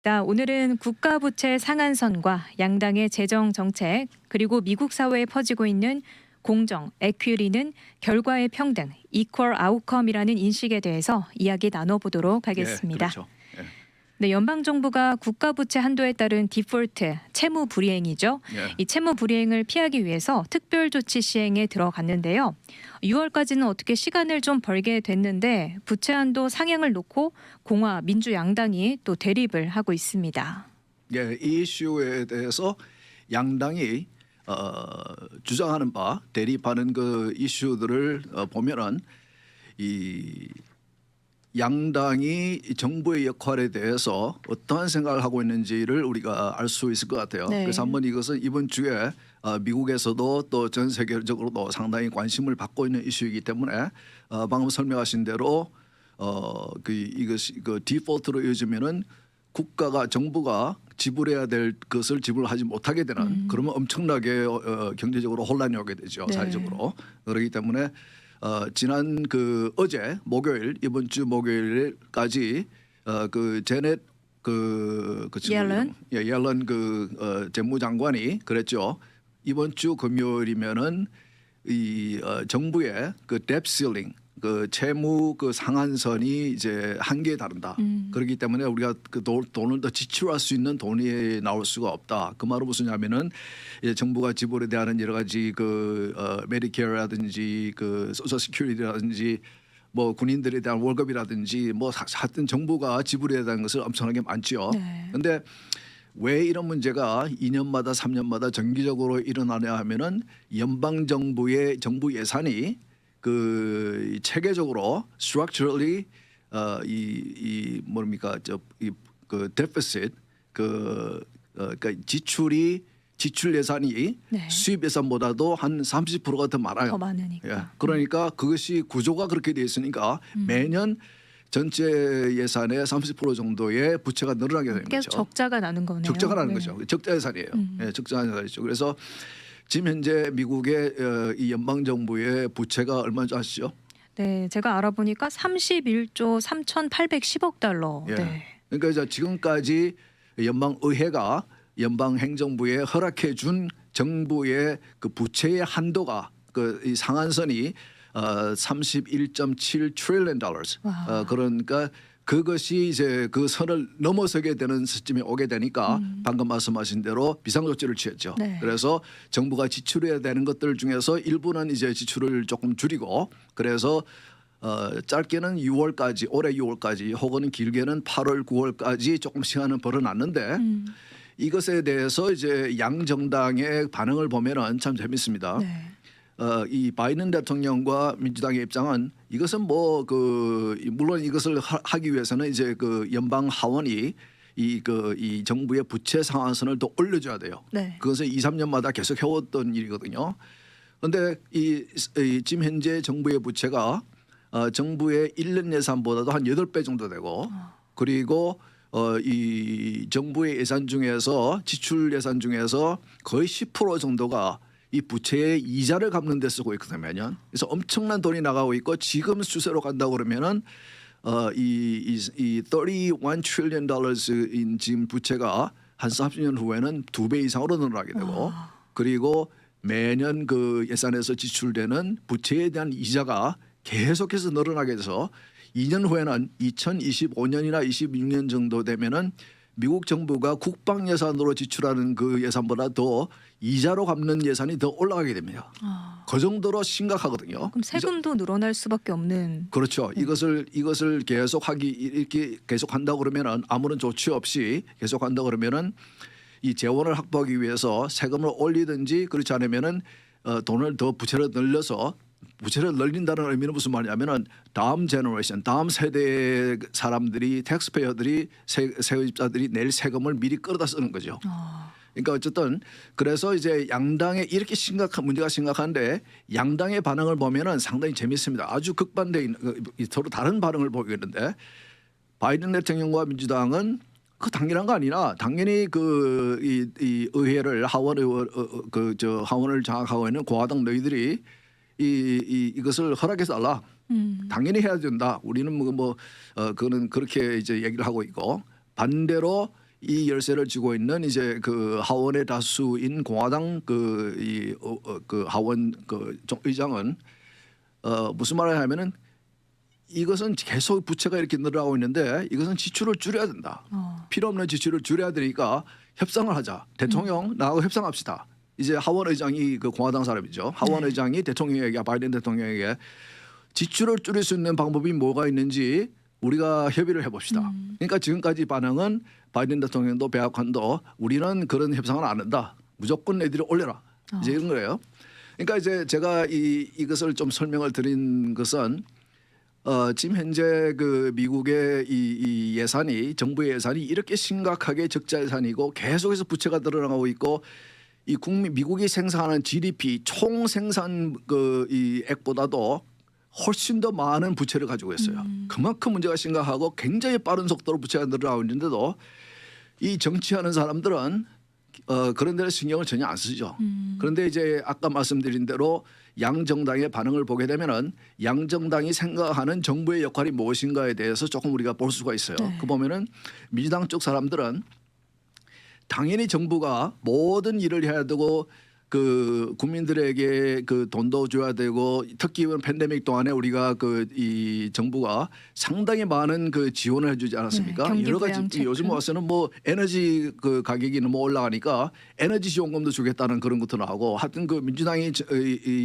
자, 오늘은 국가부채 상한선과 양당의 재정 정책, 그리고 미국 사회에 퍼지고 있는 공정, 에퀴리는 결과의 평등, equal outcome이라는 인식에 대해서 이야기 나눠보도록 하겠습니다. 그렇죠. 예. 네, 연방 정부가 국가부채 한도에 따른 디폴트, 채무 불이행이죠. 예. 이 채무 불이행을 피하기 위해서 특별 조치 시행에 들어갔는데요. 6월까지는 어떻게 시간을 좀 벌게 됐는데 부채 한도 상향을 놓고 공화, 민주 양당이 또 대립을 하고 있습니다. 예, 이 이슈에 대해서 양당이 주장하는 바 대립하는 그 이슈들을 보면은 이 양당이 정부의 역할에 대해서 어떠한 생각을 하고 있는지를 우리가 알 수 있을 것 같아요. 네. 그래서 한번 이것은 이번 주에 미국에서도 또 전 세계적으로도 상당히 관심을 받고 있는 이슈이기 때문에 방금 설명하신 대로 이것이 그 디폴트로 이어지면은 국가가 정부가 지불해야 될 것을 지불하지 못하게 되는 그러면 엄청나게 경제적으로 혼란이 오게 되죠. 네. 사회적으로. 그렇기 때문에 지난 그 어제 목요일 이번 주 목요일까지 그 제넷 옐런? 옐런 재무장관이 그랬죠. 이번 주 금요일이면은 이 정부의 그 뎁 실링 그 채무 그 상한선이 이제 한계에 다른다. 그렇기 때문에 우리가 그 돈을 더 지출할 수 있는 돈이 나올 수가 없다. 그 말은 무슨냐면은 이제 정부가 지불에 대한 여러 가지 그 메디케어라든지 그 소셜 시큐리티라든지 뭐 군인들에 대한 월급이라든지 뭐 하여튼 정부가 지불해야 되는 것을 엄청나게 많지요. 네. 그런데 왜 이런 문제가 2년마다 3년마다 정기적으로 일어나냐 하면은 연방 정부의 정부 예산이 그 체계적으로 structurally 이 뭡니까 그 deficit 그러니까 지출 예산이 네. 수입 예산보다도 한 30%가 더 많아요. 더 많으니까. 예. 그러니까 그것이 구조가 그렇게 돼 있으니까 매년 전체 예산의 30% 정도의 부채가 늘어나게 되는 계속 거죠. 적자가 나는 거네요. 적자가 나는 네. 거죠. 적자 예산이에요. 예, 적자 예산이죠. 그래서 지금 현재 미국의 이 연방 정부의 부채가 얼마인지 아시죠? 네, 제가 알아보니까 31조 3,810억 달러. 예. 네. 그러니까 이제 지금까지 연방 의회가 연방 행정부에 허락해 준 정부의 그 부채의 한도가 그 이 상한선이 31.7 trillion dollars. 와. 그러니까 그것이 이제 그 선을 넘어서게 되는 시점에 오게 되니까 방금 말씀하신 대로 비상조치를 취했죠. 네. 그래서 정부가 지출해야 되는 것들 중에서 일부는 이제 지출을 조금 줄이고 그래서 짧게는 6월까지 올해 6월까지 혹은 길게는 8월 9월까지 조금 시간은 벌어놨는데 이것에 대해서 이제 양 정당의 반응을 보면은 참 재밌습니다. 네. 이 바이든 대통령과 민주당의 입장은 이것은 뭐 물론 이것을 하기 위해서는 이제 그 연방 하원이 이 정부의 부채 상한선을 더 올려줘야 돼요. 네. 그것은 2, 3년마다 계속 해왔던 일이거든요. 그런데 지금 현재 정부의 부채가 정부의 1년 예산보다도 한 8배 정도 되고 그리고 이 정부의 예산 중에서 지출 예산 중에서 거의 10% 정도가 이 부채의 이자를 갚는 데 쓰고 있거든요. 매년. 그래서 엄청난 돈이 나가고 있고 지금 추세로 간다고 그러면은 이 31 trillion dollars인 지금 부채가 한 30년 후에는 2배 이상으로 늘어나게 되고 그리고 매년 그 예산에서 지출되는 부채에 대한 이자가 계속해서 늘어나게 돼서 2년 후에는 2025년이나 26년 정도 되면은 미국 정부가 국방 예산으로 지출하는 그 예산보다 더 이자로 갚는 예산이 더 올라가게 됩니다. 그 정도로 심각하거든요. 그럼 세금도 늘어날 수밖에 없는. 그렇죠. 이것을 이렇게 계속 한다 그러면은 아무런 조치 없이 계속 한다 그러면은 이 재원을 확보하기 위해서 세금을 올리든지 그렇지 않으면은 돈을 더 부채를 늘려서 부채를 늘린다는 의미는 무슨 말이냐면은 다음 제너레이션, 다음 세대의 사람들이 텍스페어들이 세입자들이 낼 세금을 미리 끌어다 쓰는 거죠. 그러니까 어쨌든 그래서 이제 양당의 이렇게 심각한 문제가 심각한데 양당의 반응을 보면은 상당히 재밌습니다. 아주 극반대인 서로 다른 반응을 보이는데 바이든 대통령과 민주당은 그 당연한 거 아니나 당연히 이 의회를 하원을 장악하고 있는 공화당 너희들이 이것을 허락해 달라. 당연히 해야 된다. 우리는 그거는 그렇게 이제 얘기를 하고 있고 반대로 이 열쇠를 쥐고 있는 이제 그 하원의 다수인 공화당 그 하원 의장은 무슨 말을 하냐면은 이것은 계속 부채가 이렇게 늘어나고 있는데 이것은 지출을 줄여야 된다. 필요 없는 지출을 줄여야 되니까 협상을 하자. 대통령 나하고 협상합시다. 이제 하원 의장이 그 공화당 사람이죠. 하원 네. 의장이 대통령에게 바이든 대통령에게 지출을 줄일 수 있는 방법이 뭐가 있는지 우리가 협의를 해봅시다. 그러니까 지금까지 반응은 바이든 대통령도 백악관도 우리는 그런 협상을 안 한다. 무조건 애들이 올려라. 이제 이런 거예요. 그러니까 이제 제가 이것을 좀 설명을 드린 것은 지금 현재 그 미국의 이 예산이 정부의 예산이 이렇게 심각하게 적자 예산이고 계속해서 부채가 늘어나고 있고 이 미국이 생산하는 GDP 총 생산 이 액보다도 훨씬 더 많은 부채를 가지고 있어요. 그만큼 문제가 심각하고 굉장히 빠른 속도로 부채가 늘어나고 있는데도 이 정치하는 사람들은 그런 데를 신경을 전혀 안 쓰죠. 그런데 이제 아까 말씀드린 대로 양 정당의 반응을 보게 되면은 양 정당이 생각하는 정부의 역할이 무엇인가에 대해서 조금 우리가 볼 수가 있어요. 네. 그 보면은 민주당 쪽 사람들은 당연히 정부가 모든 일을 해야 되고 그 국민들에게 그 돈도 줘야 되고 특히 이번 팬데믹 동안에 우리가 이 정부가 상당히 많은 그 지원을 해주지 않았습니까? 네, 경기 여러 가지 부양책을. 요즘 와서는 뭐 에너지 그 가격이 너무 올라가니까 에너지 지원금도 주겠다는 그런 것도 나오고 하여튼 그 민주당이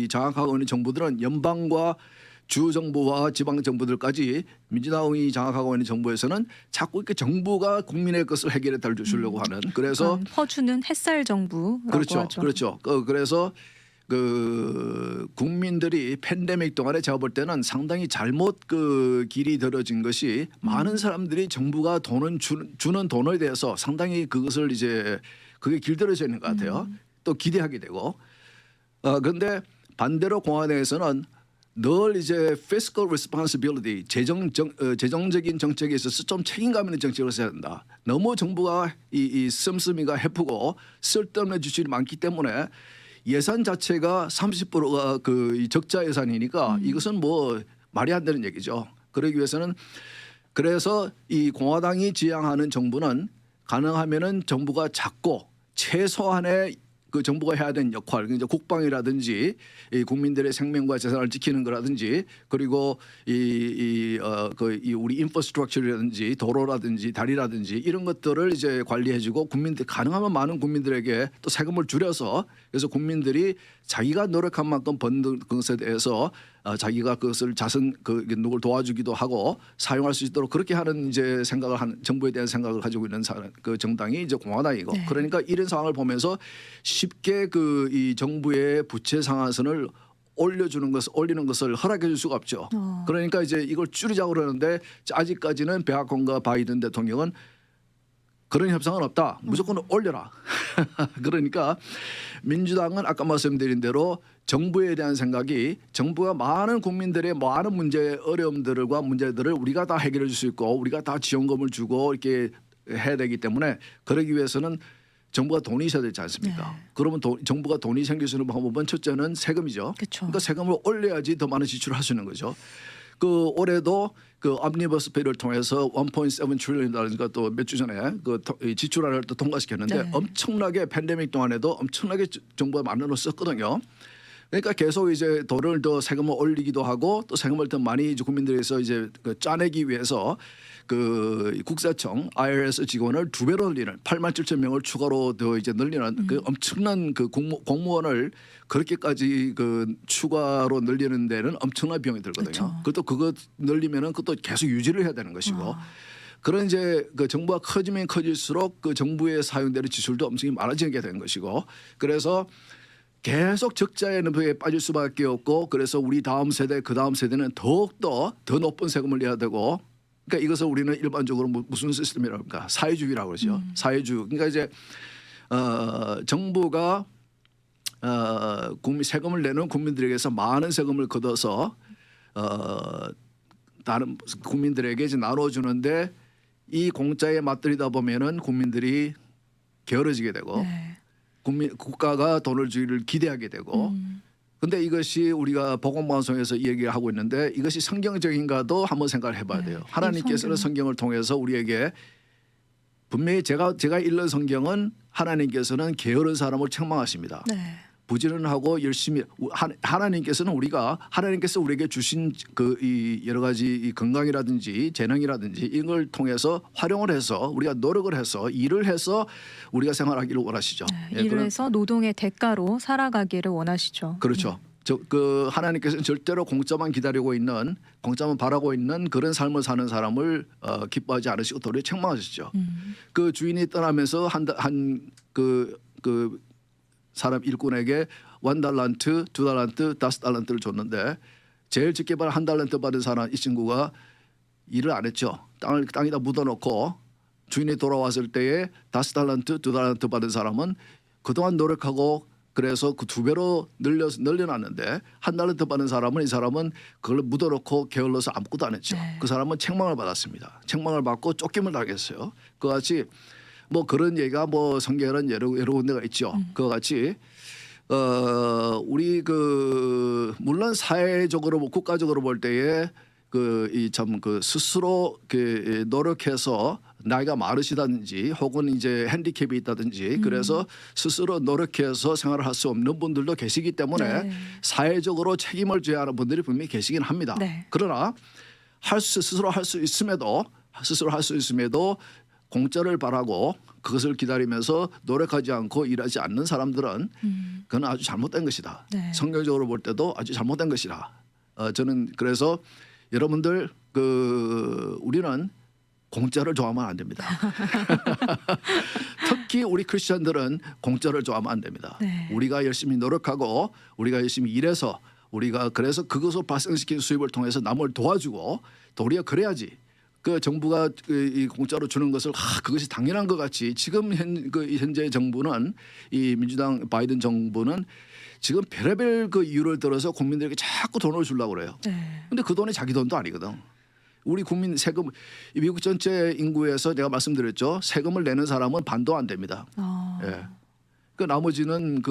장악하고 있는 정부들은 연방과 주 정부와 지방 정부들까지 민주당이 장악하고 있는 정부에서는 자꾸 이렇게 정부가 국민의 것을 해결해 달주려고 하는 그래서 퍼주는 햇살 정부라고 그렇죠, 하죠. 그렇죠. 그래서 그 국민들이 팬데믹 동안에 제가 볼 때는 상당히 잘못 그 길이 들어진 것이 많은 사람들이 정부가 돈을 주는 돈에 대해서 상당히 그것을 이제 그게 길들여져 있는 것 같아요. 또 기대하게 되고 그런데 반대로 공화당에서는 늘 이제 fiscal responsibility 재정적인 정책에 있어서 좀 책임감 있는 정책을 써야 된다. 너무 정부가 이 씀씀이가 해프고 쓸데없는 지출이 많기 때문에 예산 자체가 30%가 이 적자 예산이니까 이것은 뭐 말이 안 되는 얘기죠. 그러기 위해서는 그래서 이 공화당이 지향하는 정부는 가능하면은 정부가 작고 최소한의 그 정부가 해야 되는 역할, 이제 국방이라든지 이 국민들의 생명과 재산을 지키는 거라든지 그리고 이 우리 인프라스트럭처라든지 도로라든지 다리라든지 이런 것들을 이제 관리해주고 국민들 가능하면 많은 국민들에게 또 세금을 줄여서 그래서 국민들이 자기가 노력한 만큼 번 것에 대해서 자기가 그것을 누굴 도와주기도 하고 사용할 수 있도록 그렇게 하는 이제 생각을 하는 정부에 대한 생각을 가지고 있는 그 정당이 이제 공화당이고 네. 그러니까 이런 상황을 보면서 쉽게 이 정부의 부채 상한선을 올리는 것을 허락해 줄 수가 없죠. 그러니까 이제 이걸 줄이자고 그러는데 아직까지는 백악관과 바이든 대통령은 그런 협상은 없다. 무조건 올려라. 그러니까 민주당은 아까 말씀드린 대로 정부에 대한 생각이 정부가 많은 국민들의 많은 어려움들과 문제들을 우리가 다 해결해 줄 수 있고 우리가 다 지원금을 주고 이렇게 해야 되기 때문에 그러기 위해서는 정부가 돈이 있어야 되지 않습니까? 네. 그러면 정부가 돈이 생길 수 있는 방법은 첫째는 세금이죠. 그렇죠. 그러니까 세금을 올려야지 더 많은 지출을 할 수 있는 거죠. 그 올해도 그 엄니버스 필을 통해서 1.7 트릴리언이라든가 또 몇 주 전에 그 지출안을 또 통과시켰는데 네. 엄청나게 팬데믹 동안에도 엄청나게 정부가 많은 돈을 썼거든요. 그러니까 계속 이제 돈을 더 세금을 올리기도 하고 또 세금을 더 많이 이제 국민들에서 이제 짜내기 위해서 그 국세청 IRS 직원을 2배로 늘리는 87,000명을 추가로 더 이제 늘리는 그 엄청난 그 공무원을 그렇게까지 그 추가로 늘리는 데는 엄청난 비용이 들거든요. 그렇죠. 그것도 그거 늘리면은 그것도 계속 유지를 해야 되는 것이고 그런 이제 그 정부가 커지면 커질수록 그 정부에 사용되는 지출도 엄청 많아지게 되는 것이고 그래서 계속 적자에 빠질 수밖에 없고 그래서 우리 다음 세대 그 다음 세대는 더욱더 더 높은 세금을 내야 되고 그러니까 이것을 우리는 일반적으로 무슨 시스템이라고 할까 사회주의라고 그러죠. 사회주의. 그러니까 이제 정부가 세금을 내는 국민들에게서 많은 세금을 걷어서 다른 국민들에게 이제 나눠주는데 이 공짜에 맞들이다 보면은 국민들이 게으러지게 되고 네. 국가가 돈을 주기를 기대하게 되고 근데 이것이 우리가 복음방송에서 이 얘기를 하고 있는데 이것이 성경적인가도 한번 생각을 해봐야 돼요. 네. 하나님께서는 성경을 통해서 우리에게 분명히 제가 읽는 성경은 하나님께서는 게으른 사람을 책망하십니다. 네. 부지런하고 열심히 하나님께서 우리에게 주신 그 이 여러 가지 이 건강이라든지 재능이라든지 이걸 통해서 활용을 해서 우리가 노력을 해서 일을 해서 우리가 생활하기를 원하시죠. 네, 일을 해서 노동의 대가로 살아가기를 원하시죠. 그렇죠. 그 하나님께서는 절대로 공짜만 기다리고 있는 공짜만 바라고 있는 그런 삶을 사는 사람을 기뻐하지 않으시고 도리어 책망하시죠. 그 주인이 떠나면서 그 사람 일꾼에게 1달란트, 2달란트, 5달란트를 줬는데 제일 적게 받은 1달란트 받은 사람 이 친구가 일을 안 했죠. 땅에다 묻어놓고 주인이 돌아왔을 때에 5달란트, 2달란트 받은 사람은 그동안 노력하고 그래서 그 2배로 늘려놨는데 1달란트 받은 사람은 이 사람은 그걸 묻어놓고 게을러서 아무것도 안 했죠. 네. 그 사람은 책망을 받았습니다. 책망을 받고 쫓김을 당했어요. 그와 같이 뭐 그런 얘기가 뭐 성경에는 여러 군데가 있죠. 그와 같이 우리 그 물론 사회적으로 국가적으로 볼 때에 그 스스로 그 노력해서 나이가 많으시다든지 혹은 이제 핸디캡이 있다든지 그래서 스스로 노력해서 생활을 할 수 없는 분들도 계시기 때문에 네. 사회적으로 책임을 져야 하는 분들이 분명히 계시긴 합니다. 네. 그러나 스스로 할 수 있음에도 공짜를 바라고 그것을 기다리면서 노력하지 않고 일하지 않는 사람들은 그건 아주 잘못된 것이다. 네. 성경적으로 볼 때도 아주 잘못된 것이다. 저는 그래서 여러분들 우리는 공짜를 좋아하면 안 됩니다. 특히 우리 크리스천들은 공짜를 좋아하면 안 됩니다. 네. 우리가 열심히 노력하고 우리가 열심히 일해서 우리가 그래서 그것을 발생시킨 수입을 통해서 남을 도와주고 도리어 그래야지. 그 정부가 이 공짜로 주는 것을 그것이 당연한 것 같이 지금 현재 정부는 이 민주당 바이든 정부는 지금 별의별 그 이유를 들어서 국민들에게 자꾸 돈을 주려고 그래요. 네. 근데 그 돈이 자기 돈도 아니거든. 우리 국민 세금 미국 전체 인구에서 내가 말씀드렸죠. 세금을 내는 사람은 반도 안 됩니다. 예. 그 나머지는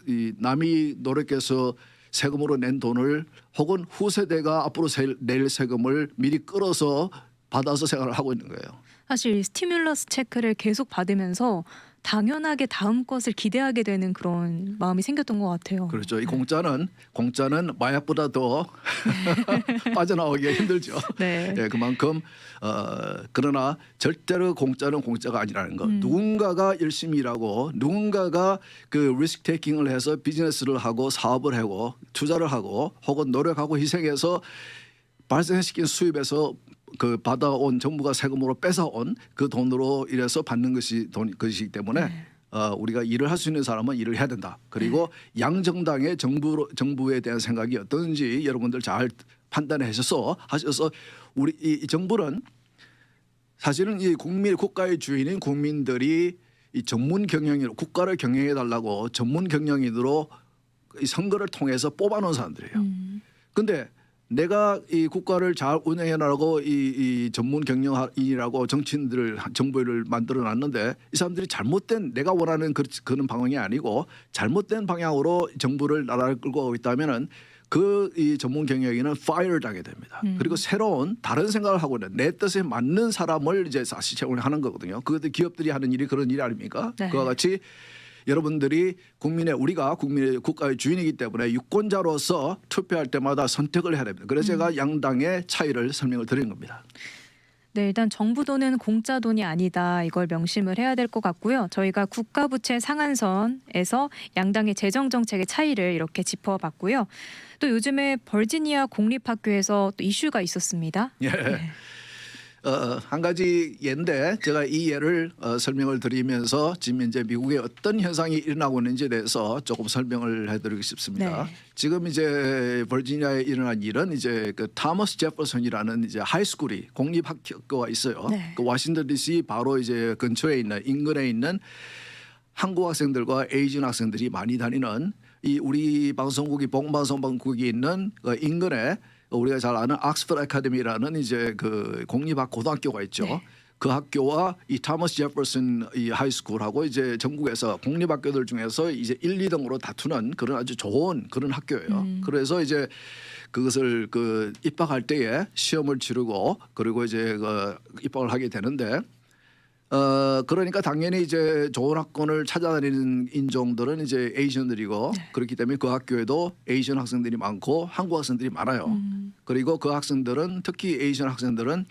이 남이 노력해서 세금으로 낸 돈을 혹은 후세대가 앞으로 낼 세금을 미리 끌어서 받아서 생활을 하고 있는 거예요. 사실 이 스티뮬러스 체크를 계속 받으면서 당연하게 다음 것을 기대하게 되는 그런 마음이 생겼던 것 같아요. 그렇죠. 이 공짜는 마약보다 더 빠져나오기가 힘들죠. 네. 예, 그만큼 그러나 절대로 공짜는 공짜가 아니라는 것. 누군가가 열심히 일하고 누군가가 그 리스크 테이킹을 해서 비즈니스를 하고 사업을 하고 투자를 하고 혹은 노력하고 희생해서 발생시킨 수입에서 그 받아온 정부가 세금으로 뺏어온 그 돈으로 이래서 받는 것이기 때문에 네. 우리가 일을 할 수 있는 사람은 일을 해야 된다. 그리고 양정당의 정부에 대한 생각이 어떤지 여러분들 잘 판단하셔서 우리 이 정부는 사실은 이 국가의 주인인 국민들이 이 전문 경영인 국가를 경영해 달라고 전문 경영인으로 이 선거를 통해서 뽑아놓은 사람들이에요. 근데 내가 이 국가를 잘 운영해나가고 이 전문 경영인이라고 정부를 만들어놨는데 이 사람들이 잘못된 내가 원하는 그런 방향이 아니고 잘못된 방향으로 정부를 나라를 끌고 가고 있다면은 이 전문 경영인은 fired 하게 됩니다. 그리고 새로운 다른 생각을 하고 있는 내 뜻에 맞는 사람을 이제 다시 채용을 하는 거거든요. 그것도 기업들이 하는 일이 그런 일이 아닙니까? 네. 그와 같이 여러분들이 우리가 국민의 국가의 주인이기 때문에 유권자로서 투표할 때마다 선택을 해야 됩니다. 그래서 제가 양당의 차이를 설명을 드리는 겁니다. 네, 일단 정부 돈은 공짜 돈이 아니다. 이걸 명심을 해야 될 것 같고요. 저희가 국가부채 상한선에서 양당의 재정 정책의 차이를 이렇게 짚어봤고요. 또 요즘에 버지니아 공립학교에서 또 이슈가 있었습니다. 예. 네. 한 가지 예인데 제가 이 예를 설명을 드리면서 지금 이제 미국에 어떤 현상이 일어나고 있는지에 대해서 조금 설명을 해드리고 싶습니다. 네. 지금 이제 버지니아에 일어난 일은 이제 그 타머스 제퍼슨이라는 이제 하이스쿨이 공립학교가 있어요. 네. 그 워싱턴 D.C. 바로 이제 근처에 있는 인근에 있는 한국 학생들과 에이전 학생들이 많이 다니는 이 우리 방송국이 봉방송국이 있는 그 인근에 우리가 잘 아는 옥스퍼드 아카데미라는 이제 그 공립학 고등학교가 있죠. 네. 그 학교와 이 타머스 제퍼슨 이 하이스쿨하고 이제 전국에서 공립학교들 중에서 이제 1, 2등으로 다투는 그런 아주 좋은 그런 학교예요. 그래서 이제 그것을 입학할 때에 시험을 치르고 그리고 이제 입학을 하게 되는데 그러니까 당연히 이제 좋은 학군을 찾아다니는 인종들은 이제 에이전들이고 네. 그렇기 때문에 그 학교에도 에이전 학생들이 많고 한국 학생들이 많아요. 그리고 그 학생들은 특히 에이전 학생들은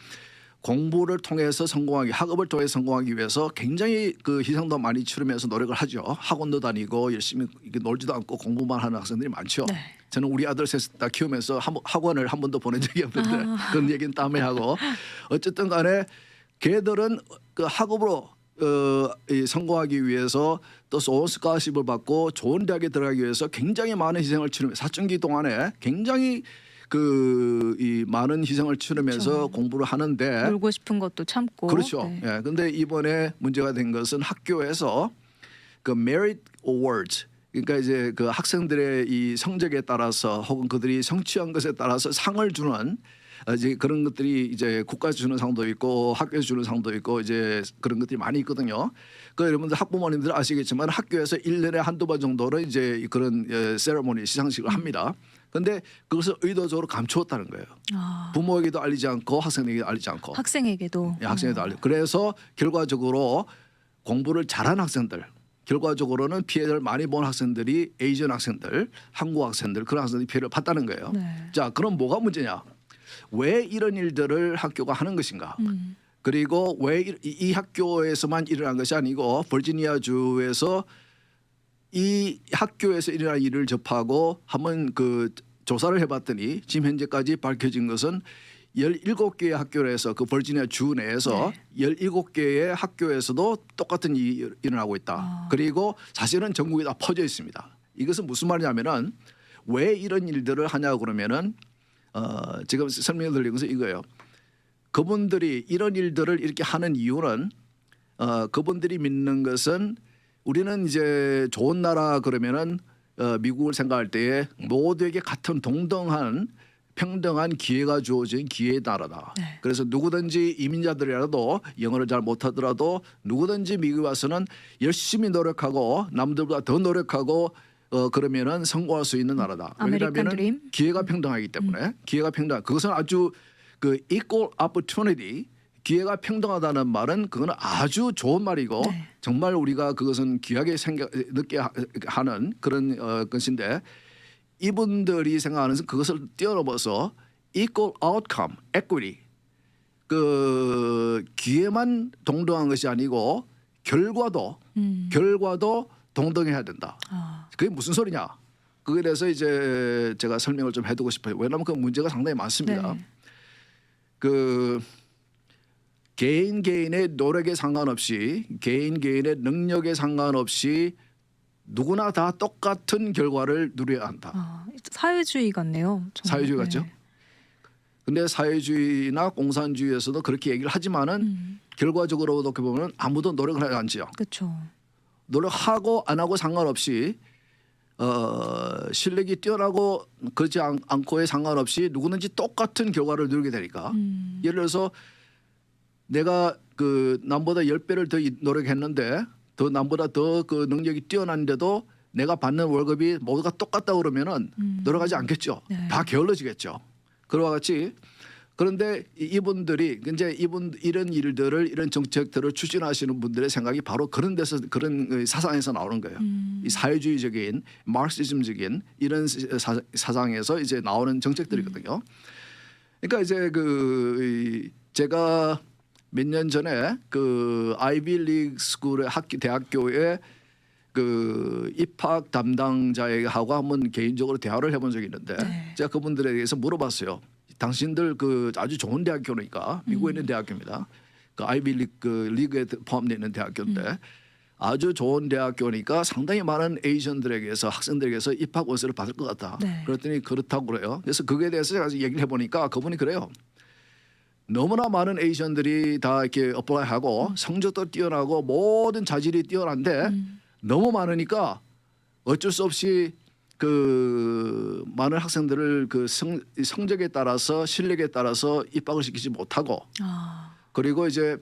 공부를 통해서 성공하기, 학업을 통해 성공하기 위해서 굉장히 그 희생도 많이 치르면서 노력을 하죠. 학원도 다니고 열심히 이렇게 놀지도 않고 공부만 하는 학생들이 많죠. 네. 저는 우리 아들 셋 다 키우면서 학원을 한 번도 보낸 적이 없는데 그런 얘기는 다음에 하고 어쨌든 간에 걔들은 그 학업으로 이 성공하기 위해서 또 좋은 스카시를 받고 좋은 대학에 들어가기 위해서 굉장히 많은 희생을 치르면서 사춘기 동안에 굉장히 이 많은 희생을 치르면서 그렇죠. 공부를 하는데 놀고 싶은 것도 참고. 그렇죠. 네. 예. 근데 이번에 문제가 된 것은 학교에서 그 merit awards 그러니까 이제 그 학생들의 이 성적에 따라서 혹은 그들이 성취한 것에 따라서 상을 주는 이제 그런 것들이 이제 국가에서 주는 상도 있고 학교에서 주는 상도 있고 이제 그런 것들이 많이 있거든요. 그 여러분들 학부모님들 아시겠지만 학교에서 1년에 한두 번 정도는 이제 그런 세레모니 시상식을 합니다. 근데 그것을 의도적으로 감추었다는 거예요. 아, 부모에게도 알리지 않고 학생에게도 알리지 않고 학생에게도. 예, 학생에도 알리. 그래서 결과적으로 공부를 잘한 학생들 결과적으로는 피해를 많이 본 학생들이 에이전 학생들, 한국 학생들 그런 학생들이 피해를 봤다는 거예요. 네. 자, 그럼 뭐가 문제냐? 왜 이런 일들을 학교가 하는 것인가? 그리고 왜 이 학교에서만 일어난 것이 아니고 버지니아 주에서 이 학교에서 일어난 일을 접하고 한번 그 조사를 해봤더니 지금 현재까지 밝혀진 것은 17개의 학교에서 그 버지니아 주 내에서 17개의 학교에서도 똑같은 일이 일어나고 있다. 그리고 사실은 전국에 다 퍼져 있습니다. 이것은 무슨 말이냐면은 왜 이런 일들을 하냐고 그러면은 지금 설명을 드린 것은 이거예요. 그분들이 이런 일들을 이렇게 하는 이유는 그분들이 믿는 것은 우리는 이제 좋은 나라 그러면은 미국을 생각할 때에 모두에게 같은 동등한 평등한 기회가 주어진 기회의 나라다. 네. 그래서 누구든지 이민자들이라도 영어를 잘 못하더라도 누구든지 미국에 와서는 열심히 노력하고 남들보다 더 노력하고 그러면은 성공할 수 있는 나라다. 아메리칸 왜냐하면 드림. 기회가 평등하기 때문에 기회가 평등. 그것은 아주 그 equal opportunity 기회가 평등하다는 말은 그거는 아주 좋은 말이고 네. 정말 우리가 그것은 귀하게 느끼게 하는 그런 것인데 이분들이 생각하는 것은 그것을 뛰어넘어서 equal outcome, equity 그 기회만 동등한 것이 아니고 결과도 동등해야 된다. 아, 그게 무슨 소리냐? 그에 대해서 이제 제가 설명을 좀 해두고 싶어요. 왜냐하면 그 문제가 상당히 많습니다. 네. 그 개인의 노력에 상관없이 개인의 능력에 상관없이 누구나 다 똑같은 결과를 누려야 한다. 아, 사회주의 같네요. 정말. 사회주의 같죠? 네. 근데 사회주의나 공산주의에서도 그렇게 얘기를 하지만은 결과적으로 어떻게 보면 아무도 노력을 하지 않지요. 그렇죠. 노력하고 안 하고 상관없이 실력이 뛰어나고 그렇지 않고에 상관없이 누구든지 똑같은 결과를 누리게 되니까 예를 들어서 내가 그 남보다 10배를 더 노력했는데 더 남보다 더 그 능력이 뛰어난데도 내가 받는 월급이 모두가 똑같다 그러면은 노력하지 않겠죠. 네. 다 게을러지겠죠. 그와 같이 그런데 이분들이 이제 이런 일들을 이런 정책들을 추진하시는 분들의 생각이 바로 그런 데서 그런 사상에서 나오는 거예요. 이 사회주의적인 마르크시즘적인 이런 사상에서 이제 나오는 정책들이거든요. 그러니까 이제 제가 몇 년 전에 그 아이비 리그 스쿨의 대학교에 그 입학 담당자하고 한번 개인적으로 대화를 해본 적이 있는데 네. 제가 그분들에 대해서 물어봤어요. 당신들 그 아주 좋은 대학교니까 미국에 있는 대학교입니다. 그 아이비 리그에 포함되어 있는 대학교인데 아주 좋은 대학교니까 상당히 많은 에이전들에게서 학생들에게서 입학 원서를 받을 것 같다. 네. 그랬더니 그렇다고 그래요. 그래서 그거에 대해서 제가 얘기를 해보니까 그분이 그래요. 너무나 많은 에이전들이 다 이렇게 어플라이하고 성적도 뛰어나고 모든 자질이 뛰어난데 너무 많으니까 어쩔 수 없이 그 많은 학생들을 그 성적에 따라서 실력에 따라서 입학을 시키지 못하고 아, 그리고 이제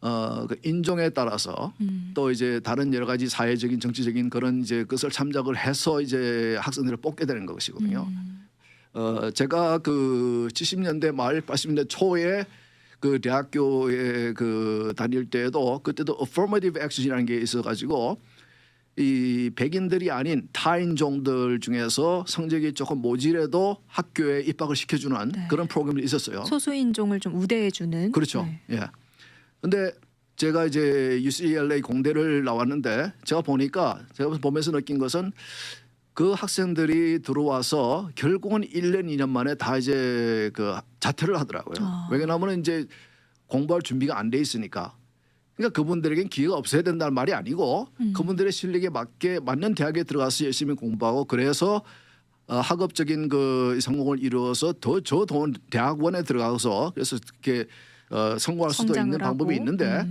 그 인종에 따라서 또 이제 다른 여러 가지 사회적인 정치적인 그런 이제 그것을 참작을 해서 이제 학생들을 뽑게 되는 것이거든요. 제가 그 70년대 말 80년대 초에 그 대학교에 그 다닐 때에도 그때도 affirmative action이라는 게 있어가지고 이 백인들이 아닌 타인종들 중에서 성적이 조금 모자라도 학교에 입학을 시켜주는 네. 그런 프로그램이 있었어요. 소수인종을 좀 우대해주는. 그렇죠. 네. 예. 근데 제가 이제 UCLA 공대를 나왔는데 제가 보면서 느낀 것은 그 학생들이 들어와서 결국은 1년 2년 만에 다 이제 그 자퇴를 하더라고요. 왜냐하면 이제 공부할 준비가 안 돼 있으니까. 그러니까 그분들에겐 기회가 없어야 된다는 말이 아니고 그분들의 실력에 맞는 대학에 들어가서 열심히 공부하고 그래서 학업적인 그 성공을 이루어서 더 좋은 대학원에 들어가서 그래서 이렇게 성공할 수도 있는 방법이 있는데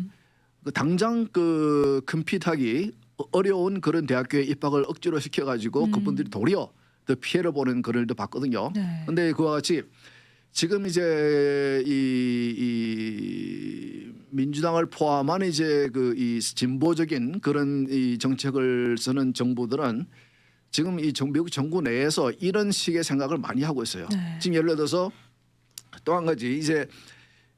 그 당장 그 컴핏하기 어려운 그런 대학교에 입학을 억지로 시켜가지고 그분들이 도리어 더 피해를 보는 그런 일도 봤거든요. 네. 그런데 그와 같이 지금 이제 이 민주당을 포함한 이제 그 이 진보적인 그런 이 정책을 쓰는 정부들은 지금 이 미국 정부 내에서 이런 식의 생각을 많이 하고 있어요. 네. 지금 예를 들어서 또 한 가지 이제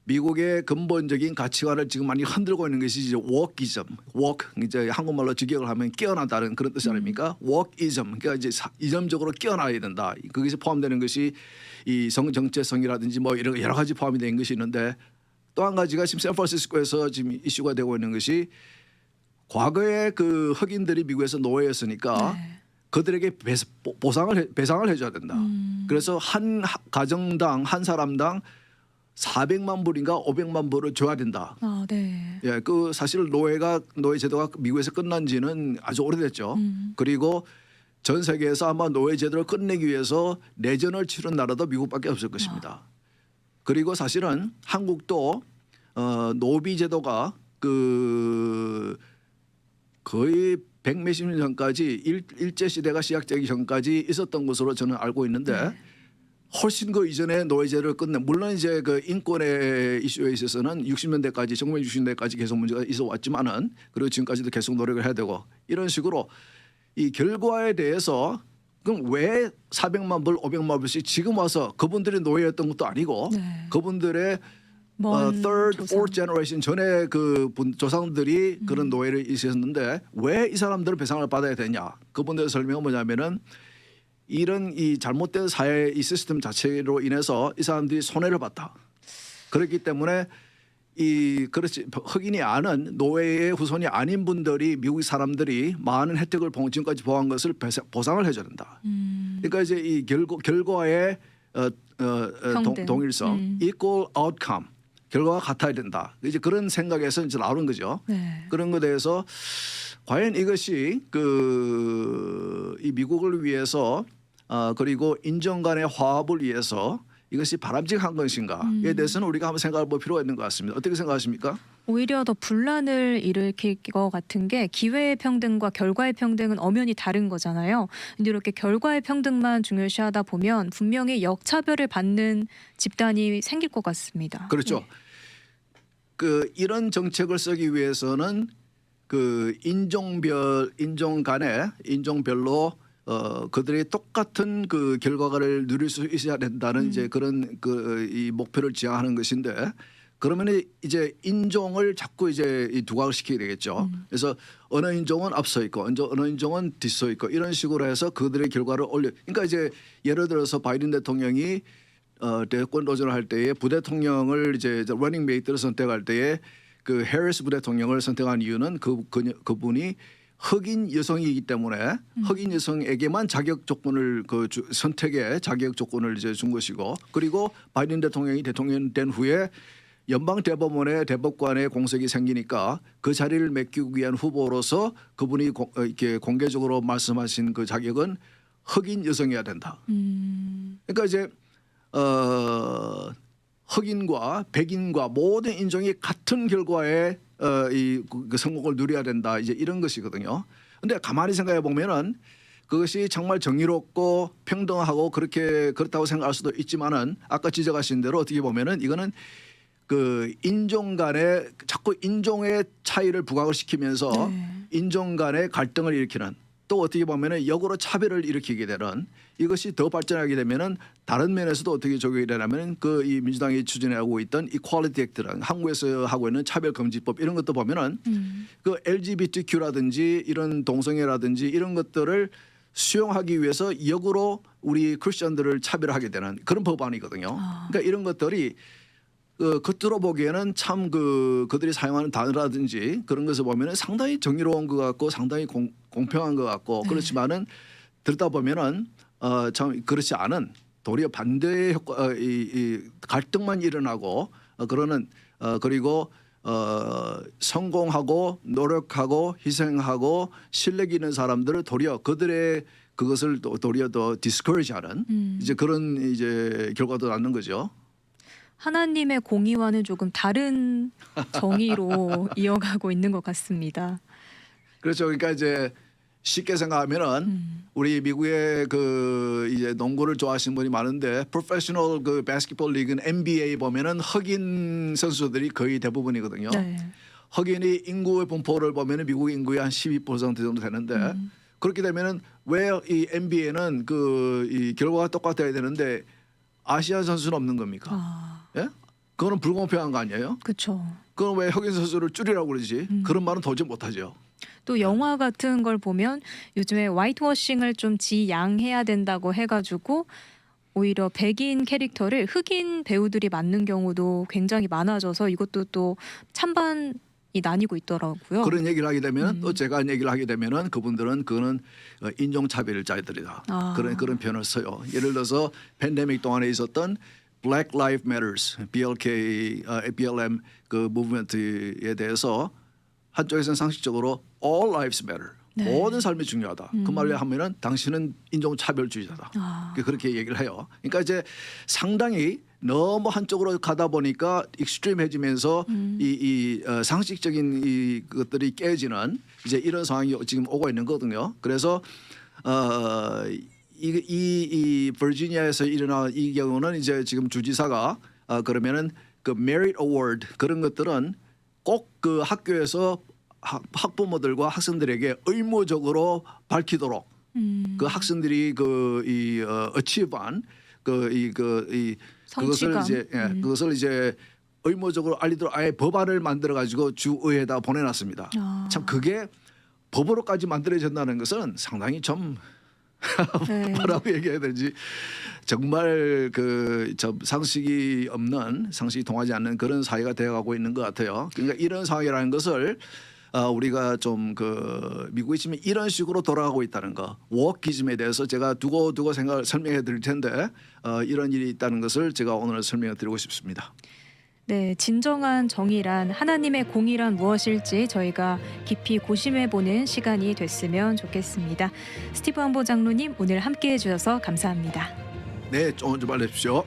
미국의 근본적인 가치관을 지금 많이 흔들고 있는 것이 이제 워크이즘, 워크 이제 한국말로 직역을 하면 깨어나다는 그런 뜻 아닙니까? 워크이즘, 그러니까 이제 이점적으로 깨어나야 된다. 거기서 포함되는 것이 이 성정체성이라든지 뭐 이런 여러 가지 포함이 된 것이 있는데 또 한 가지가 지금 샌프란시스코에서 지금 이슈가 되고 있는 것이 과거에 그 흑인들이 미국에서 노예였으니까 네. 그들에게 배상을 해줘야 된다. 그래서 한 가정당 한 사람당 400만 불인가 500만 불을 줘야 된다. 아, 네. 예, 그 사실 노예 제도가 미국에서 끝난 지는 아주 오래됐죠. 그리고 전 세계에서 아마 노예 제도를 끝내기 위해서 내전을 치른 나라도 미국밖에 없을 것입니다. 그리고 사실은 한국도 노비 제도가 그 거의 100몇십 년 전까지 일제 시대가 시작되기 전까지 있었던 것으로 저는 알고 있는데 훨씬 그 이전에 노예제를 끝낸 물론 이제 그 인권의 이슈에 있어서는 60년대까지 1960년대까지 계속 문제가 있어 왔지만은 그리고 지금까지도 계속 노력을 해야 되고 이런 식으로 이 결과에 대해서 그럼 왜 400만 불, 500만 불씩 지금 와서 그분들이 노예였던 것도 아니고 네. 그분들의 먼 third, 조상. fourth generation 전에 그 조상들이 그런 노예를 있었는데 왜 이 사람들은 배상을 받아야 되냐? 그분들의 설명은 뭐냐면은 이런 이 잘못된 사회 이 시스템 자체로 인해서 이 사람들이 손해를 봤다. 그렇기 때문에 그렇지 흑인이 아는 노예의 후손이 아닌 분들이 미국 사람들이 많은 혜택을 지금까지 보한 것을 보상을 해줘야 된다. 그러니까 이제 이 결과의 평등. 동일성, equal outcome, 결과가 같아야 된다. 이제 그런 생각에서 이제 나오는 거죠. 네. 그런 것에 대해서 과연 이것이 이 미국을 위해서 그리고 인종 간의 화합을 위해서 이것이 바람직한 것인가에 대해서는 우리가 한번 생각해 볼 필요가 있는 것 같습니다. 어떻게 생각하십니까? 오히려 더 분란을 일으킬 것 같은 게 기회의 평등과 결과의 평등은 엄연히 다른 거잖아요. 근데 이렇게 결과의 평등만 중요시하다 보면 분명히 역차별을 받는 집단이 생길 것 같습니다. 그렇죠. 네. 이런 정책을 쓰기 위해서는 그 인종 간에 그들이 똑같은 그 결과를 누릴 수 있어야 된다는 이제 그런 이 목표를 지향하는 것인데 그러면 이제 인종을 자꾸 이제 두각을 시키게 되겠죠. 그래서 어느 인종은 앞서 있고 어느 인종은 뒤서 있고 이런 식으로 해서 그들의 결과를 그러니까 이제 예를 들어서 바이든 대통령이 대권 도전을 할 때에 부대통령을 이제 러닝 메이트를 선택할 때에 그 해리스 부대통령을 선택한 이유는 그분이 흑인 여성이기 때문에 흑인 여성에게만 자격 조건을 선택의 자격 조건을 이제 준 것이고 그리고 바이든 대통령이 대통령 된 후에 연방 대법원의 대법관의 공석이 생기니까 그 자리를 맡기기 위한 후보로서 그분이 이렇게 공개적으로 말씀하신 그 자격은 흑인 여성이어야 된다. 그러니까 이제 흑인과 백인과 모든 인종이 같은 결과에 그 성공을 누려야 된다. 이제 이런 것이거든요. 그런데 가만히 생각해 보면은 그것이 정말 정의롭고 평등하고 그렇다고 생각할 수도 있지만은 아까 지적하신 대로 어떻게 보면은 이거는 그 인종 간에 자꾸 인종의 차이를 부각을 시키면서 네. 인종 간의 갈등을 일으키는 또 어떻게 보면은 역으로 차별을 일으키게 되는 이것이 더 발전하게 되면은 다른 면에서도 어떻게 적용이 되냐면 그 이 민주당이 추진하고 있던 이퀄리티 액트랑 한국에서 하고 있는 차별금지법 이런 것도 보면은 그 LGBTQ라든지 이런 동성애라든지 이런 것들을 수용하기 위해서 역으로 우리 크리스천들을 차별하게 되는 그런 법안이거든요. 그러니까 이런 것들이 겉으로 보기에는 참 그들이 사용하는 단어라든지 그런 것을 보면은 상당히 정의로운 것 같고 상당히 공평한 것 같고 그렇지만은 듣다 보면은 참 그렇지 않은 도리어 반대의 효과, 이 갈등만 일어나고 그러는 그리고 성공하고 노력하고 희생하고 실력 있는 사람들을 도리어 그들의 그것을 도리어 더 디스커리지하는 이제 그런 이제 결과도 낳는 거죠. 하나님의 공의와는 조금 다른 정의로 이어가고 있는 것 같습니다. 그렇죠. 그러니까 이제 쉽게 생각하면은 우리 미국의 그 이제 농구를 좋아하시는 분이 많은데 프로페셔널 그 바스켓볼 리그는 NBA 보면은 흑인 선수들이 거의 대부분이거든요. 네. 흑인이 인구의 분포를 보면은 미국 인구의 한 12% 정도 되는데 그렇게 되면은 왜 이 NBA는 그 이 결과가 똑같아야 되는데 아시안 선수는 없는 겁니까? 예? 그거는 불공평한 거 아니에요? 그렇죠. 그건 왜 흑인 선수를 줄이라고 그러지? 그런 말은 도저히 못하죠. 또 영화 같은 걸 보면 요즘에 화이트워싱을 좀 지양해야 된다고 해가지고 오히려 백인 캐릭터를 흑인 배우들이 맡는 경우도 굉장히 많아져서 이것도 또 찬반이 나뉘고 있더라고요. 그런 얘기를 하게 되면 또 제가 한 얘기를 하게 되면은 그분들은 그거는 인종차별자들이다. 그런 표현을 써요. 예를 들어서 팬데믹 동안에 있었던 Black Lives Matters, BLM 그 무브먼트에 대해서 한쪽에서는 상식적으로 All Lives Matter, 모든 삶이 중요하다. 그 말을 하면은 당신은 인종차별주의자다. 그렇게 얘기를 해요. 그러니까 이제 상당히 너무 한쪽으로 가다 보니까 익스트림해지면서 상식적인 이 것들이 깨지는 이제 이런 상황이 지금 오고 있는 거거든요. 그래서 이 버지니아에서 일어난 이 경우는 이제 지금 주지사가 그러면은 그 메리트 어워드 그런 것들은 꼭 그 학교에서 학부모들과 학생들에게 의무적으로 밝히도록 그 학생들이 그이 어치브한 그것을 이제 그것을 이제 의무적으로 알리도록 아예 법안을 만들어 가지고 주의회에다 보내놨습니다. 참 그게 법으로까지 만들어진다는 것은 상당히 좀 뭐라고 얘기해야 되지 정말 좀 상식이 없는 상식이 통하지 않는 그런 사회가 되어가고 있는 것 같아요. 그러니까 이런 상황이라는 것을 우리가 좀 미국이 지금 이런 식으로 돌아가고 있다는 거 워키즘에 대해서 제가 두고 설명해 드릴 텐데 이런 일이 있다는 것을 제가 오늘 설명해 드리고 싶습니다. 네, 진정한 정의란 하나님의 공의란 무엇일지 저희가 깊이 고심해보는 시간이 됐으면 좋겠습니다. 스티브 한보 장로님 오늘 함께해 주셔서 감사합니다. 네, 좋은 주말 되십시오.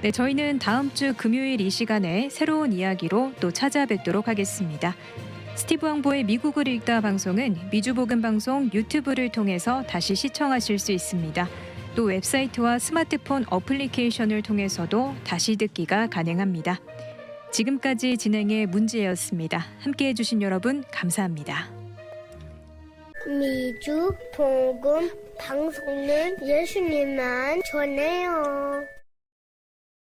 네, 저희는 다음 주 금요일 이 시간에 새로운 이야기로 또 찾아뵙도록 하겠습니다. 스티브 황보의 미국을 읽다 방송은 미주복음방송 유튜브를 통해서 다시 시청하실 수 있습니다. 또 웹사이트와 스마트폰 어플리케이션을 통해서도 다시 듣기가 가능합니다. 지금까지 진행의 문지혜였습니다. 함께해 주신 여러분 감사합니다. 미주 복음 방송은 예수님만 전해요.